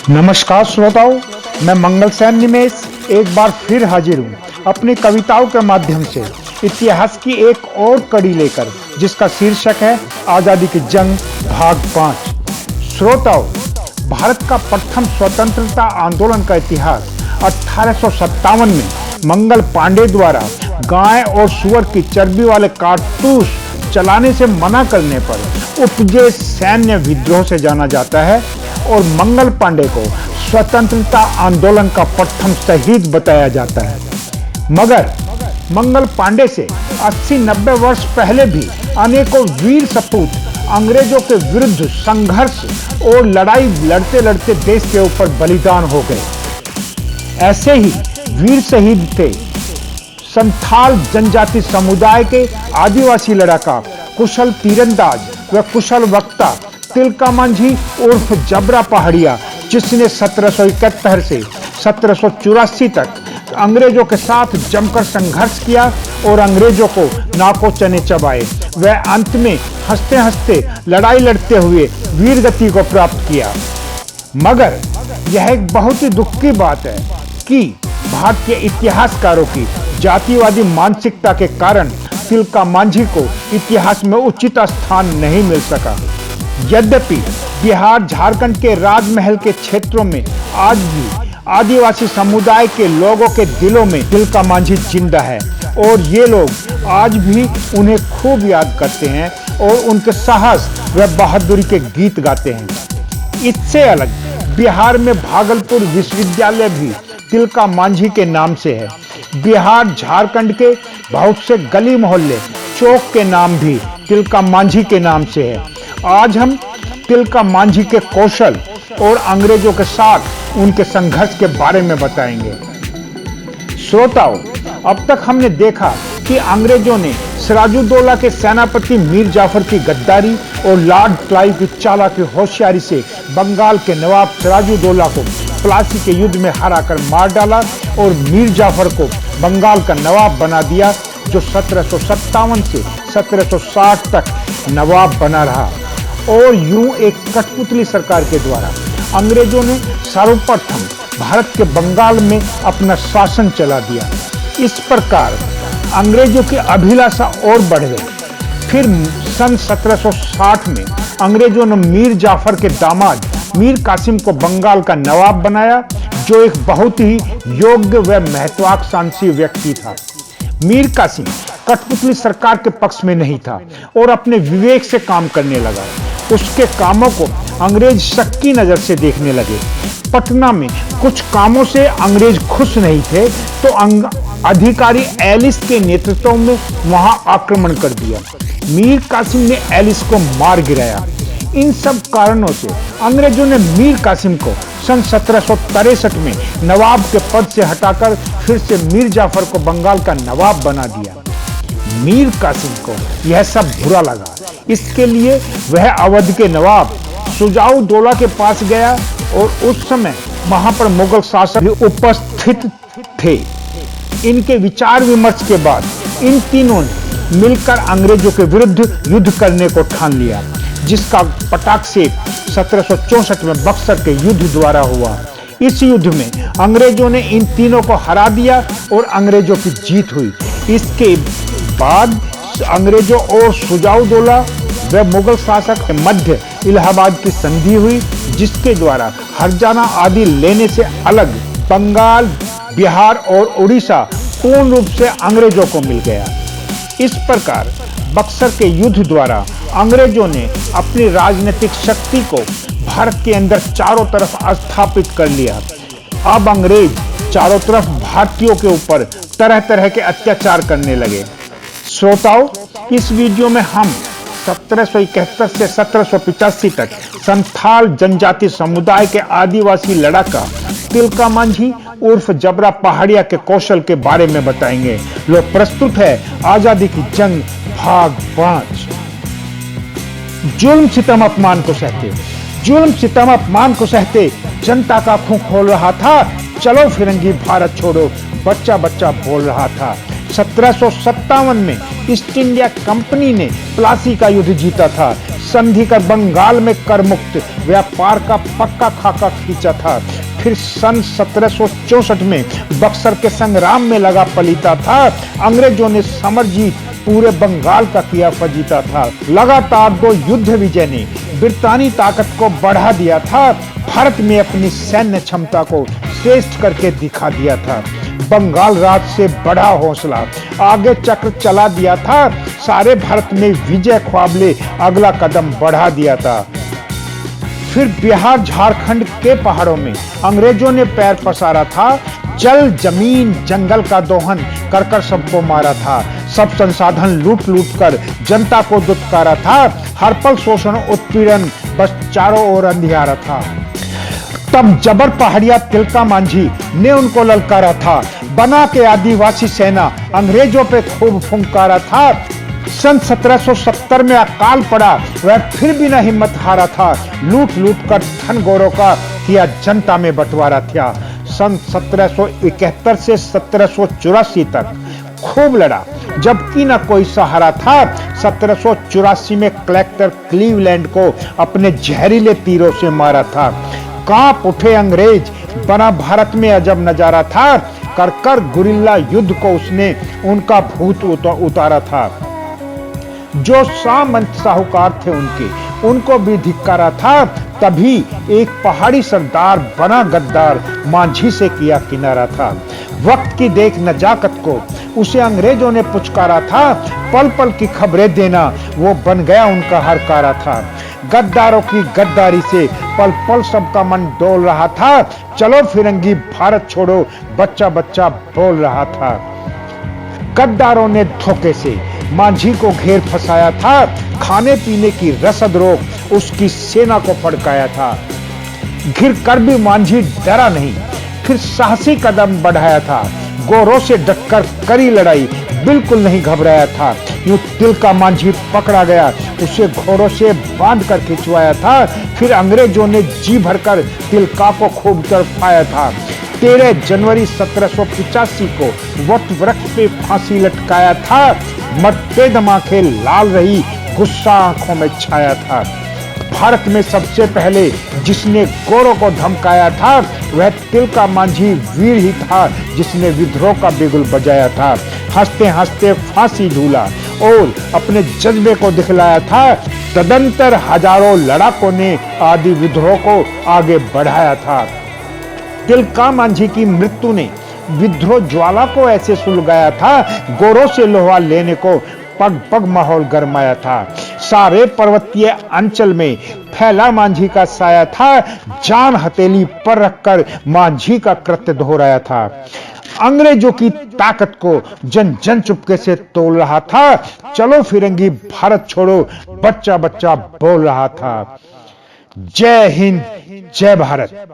नमस्कार श्रोताओं, मैं मंगल सैन निमेश एक बार फिर हाजिर हूँ अपनी कविताओं के माध्यम से इतिहास की एक और कड़ी लेकर, जिसका शीर्षक है आजादी की जंग भाग 5। श्रोताओं, भारत का प्रथम स्वतंत्रता आंदोलन का इतिहास 1857 में मंगल पांडे द्वारा गाय और सुअर की चर्बी वाले कारतूस चलाने से मना करने पर उपजे सैन्य विद्रोह से जाना जाता है और मंगल पांडे को स्वतंत्रता आंदोलन का प्रथम शहीद बताया जाता है। मगर मंगल पांडे से 80-90 वर्ष पहले भी अनेकों वीर सपूत अंग्रेजों के विरुद्ध संघर्ष और लड़ाई लड़ते लड़ते देश के ऊपर बलिदान हो गए। ऐसे ही वीर शहीद थे संथाल जनजाति समुदाय के आदिवासी लड़ाका, कुशल तीरंदाज व कुशल वक्ता तिलका मांझी उर्फ जबरा पहाड़िया, जिसने 1771 से 1784 तक अंग्रेजों के साथ जमकर संघर्ष किया और अंग्रेजों को नाको चने चबाए। वह अंत में हंसते हंसते लड़ाई लड़ते हुए वीर गति को प्राप्त किया। मगर यह एक बहुत ही दुख की बात है कि भारतीय इतिहासकारों की जातिवादी मानसिकता के कारण तिलका मांझी को इतिहास में उचित स्थान नहीं मिल सका। यद्यपि बिहार झारखंड के राजमहल के क्षेत्रों में आज भी आदिवासी समुदाय के लोगों के दिलों में तिलका मांझी जिंदा है और ये लोग आज भी उन्हें खूब याद करते हैं और उनके साहस व बहादुरी के गीत गाते हैं। इससे अलग बिहार में भागलपुर विश्वविद्यालय भी तिलका मांझी के नाम से है। बिहार झारखंड के बहुत से गली मोहल्ले चौक के नाम भी तिलका मांझी के नाम से है। आज हम तिलका मांझी के कौशल और अंग्रेजों के साथ उनके संघर्ष के बारे में बताएंगे। श्रोताओं, अब तक हमने देखा कि अंग्रेजों ने सिराजुद्दौला के सेनापति मीर जाफर की गद्दारी और लॉर्ड क्लाइव की चालाकी होशियारी से बंगाल के नवाब सिराजुद्दौला को प्लासी के युद्ध में हराकर मार डाला और मीर जाफर को बंगाल का नवाब बना दिया, जो 1757 से 1760 तक नवाब बना रहा। और यूं एक कठपुतली सरकार के द्वारा अंग्रेजों ने सर्वप्रथम भारत के बंगाल में अपना शासन चला दिया। इस प्रकार अंग्रेजों की अभिलाषा और बढ़ गई। फिर सन 1760 में अंग्रेजों ने मीर जाफर के दामाद मीर कासिम को बंगाल का नवाब बनाया, जो एक बहुत ही योग्य व महत्वाकांक्षी व्यक्ति था। मीर कासिम कठपुतली सरकार के पक्ष में नहीं था और अपने विवेक से काम करने लगा। उसके कामों को अंग्रेज शक की नजर से देखने लगे। पटना में कुछ कामों से अंग्रेज खुश नहीं थे तो अधिकारी एलिस के नेतृत्व में वहां आक्रमण कर दिया। मीर कासिम ने एलिस को मार गिराया। इन सब कारणों से अंग्रेजों ने मीर कासिम को सन 1763 में नवाब के पद से हटाकर फिर से मीर जाफर को बंगाल का नवाब बना दिया। मीर कासिम को यह सब बुरा लगा। इसके लिए वह अवध के नवाब शुजाउद्दौला के पास गया और उस समय वहां पर मुगल शासक भी उपस्थित थे। इनके विचार विमर्श के बाद इन तीनों ने मिलकर अंग्रेजों के विरुद्ध युद्ध करने को ठान लिया, जिसका पटाक्षेप 1764 में बक्सर के युद्ध द्वारा हुआ। इस युद्ध में अंग्रेजों ने इन तीनों को हरा दिया और अंग्रेजों की जीत हुई। इसके बाद अंग्रेजों और शुजाउद्दौला व मुगल शासक के मध्य इलाहाबाद की संधि हुई, जिसके द्वारा हरजाना आदि लेने से अलग बंगाल, बिहार और उड़ीसा पूर्ण रूप से अंग्रेजों को मिल गया। इस प्रकार बक्सर के युद्ध द्वारा अंग्रेजों ने अपनी राजनीतिक शक्ति को भारत के अंदर चारों तरफ स्थापित कर लिया। अब अंग्रेज चारों तरफ भारतीयों के ऊपर तरह तरह के अत्याचार करने लगे। श्रोताओं, इस वीडियो में हम 1771 से 1785 तक संथाल जनजाति समुदाय के आदिवासी लड़ाका तिलका मांझी उर्फ जबरा पहाड़िया के कौशल के बारे में बताएंगे। लो प्रस्तुत है आजादी की जंग भाग 5। जुल्म सितम अपमान को सहते जनता का खून खोल रहा था। चलो फिरंगी भारत छोड़ो, बच्चा बच्चा बोल रहा था। 1757 में ईस्ट इंडिया कंपनी ने प्लासी का युद्ध जीता था। संधि कर बंगाल में कर मुक्त व्यापार का पक्का खाका खींचा था। फिर सन 1764 में बक्सर के संग्राम में लगा पलीता था। अंग्रेजों ने समर जीत पूरे बंगाल का किया फजीता था। लगातार 2 युद्ध विजय ने ब्रितानी ताकत को बढ़ा दिया था। भारत में अपनी सैन्य क्षमता को श्रेष्ठ करके दिखा दिया था। बंगाल राज से बड़ा हौसला आगे चक्र चला दिया था। सारे भारत में विजय ख्वाब ले अगला कदम बढ़ा दिया था। फिर बिहार झारखंड के पहाड़ों में अंग्रेजों ने पैर पसारा था। जल जमीन जंगल का दोहन कर कर सबको मारा था। सब संसाधन लूट लूट कर जनता को दुत्कारा था। हर पल शोषण उत्पीड़न बस चारों ओर अंधियारा था। तब जबर पहाड़िया तिलका मांझी ने उनको ललकारा था। बना के आदिवासी सेना अंग्रेजों पे खूब फुंकारा था। सन 1770 में अकाल पड़ा, वह फिर भी न हिम्मत हारा था। लूट लूट कर धन गौरव का किया जनता में बंटवारा था। सन 1771 से 1784 तक खूब लड़ा, जबकि न कोई सहारा था। 1784 में कलेक्टर क्लीवलैंड को अपने जहरीले तीरों से मारा था। कांप उठे अंग्रेज, बना भारत में अजब नजारा था। कर कर गुरिल्ला युद्ध को उसने उनका भूत उतारा था। जो सामंत साहूकार थे उनको भी धिक्कारा था। तभी एक पहाड़ी सरदार बना गद्दार मांझी से किया किनारा था। वक्त की देख नजाकत को उसे अंग्रेजों ने पुचकारा था। पल पल की खबरें देना वो बन गया उनका हरकारा था। गद्दारों की गद्दारी से पल पल सबका मन डोल रहा था। चलो फिरंगी भारत छोड़ो बच्चा बच्चा बोल रहा था। गद्दारों ने धोखे से मांझी को घेर फंसाया था। खाने पीने की रसद रोक उसकी सेना को फड़काया था। घिर कर भी मांझी डरा नहीं, फिर साहसी कदम बढ़ाया था। गोरों से डटकर करी लड़ाई, बिल्कुल नहीं घबराया था। यूं तिलका मांझी पकड़ा गया, उसे घोड़ों से बांध कर खिंचवाया था। फिर अंग्रेजों ने जी भरकर तिलका को खूब तड़पाया था। 13 जनवरी 1785 को वट वृक्ष पे फांसी लटकाया था। मरते दम आंखें लाल रही, गुस्सा आंखों में छाया था। भारत में सबसे पहले जिसने गोरों को धमकाया था वह तिलका मांझी वीर ही था, जिसने विद्रोह का बिगुल बजाया था। हंसते हंसते फांसी झूला और अपने जज्बे को दिखलाया था। तदंतर हजारों लड़ाकों ने आदि विद्रोह को आगे बढ़ाया था। तिलका मांझी की मृत्यु ने विद्रोह ज्वाला को ऐसे सुलगाया था, गोरों से लोहा लेने को पग पग माहौल गरमाया था। सारे पर्वतीय अंचल में फैला मांझी का साया था। जान हथेली पर रखकर मांझी का कृत्य दोहराया था। अंग्रेजों की ताकत को जन जन चुपके से तोल रहा था। चलो फिरंगी भारत छोड़ो बच्चा बच्चा बोल रहा था। जय हिंद, जय भारत।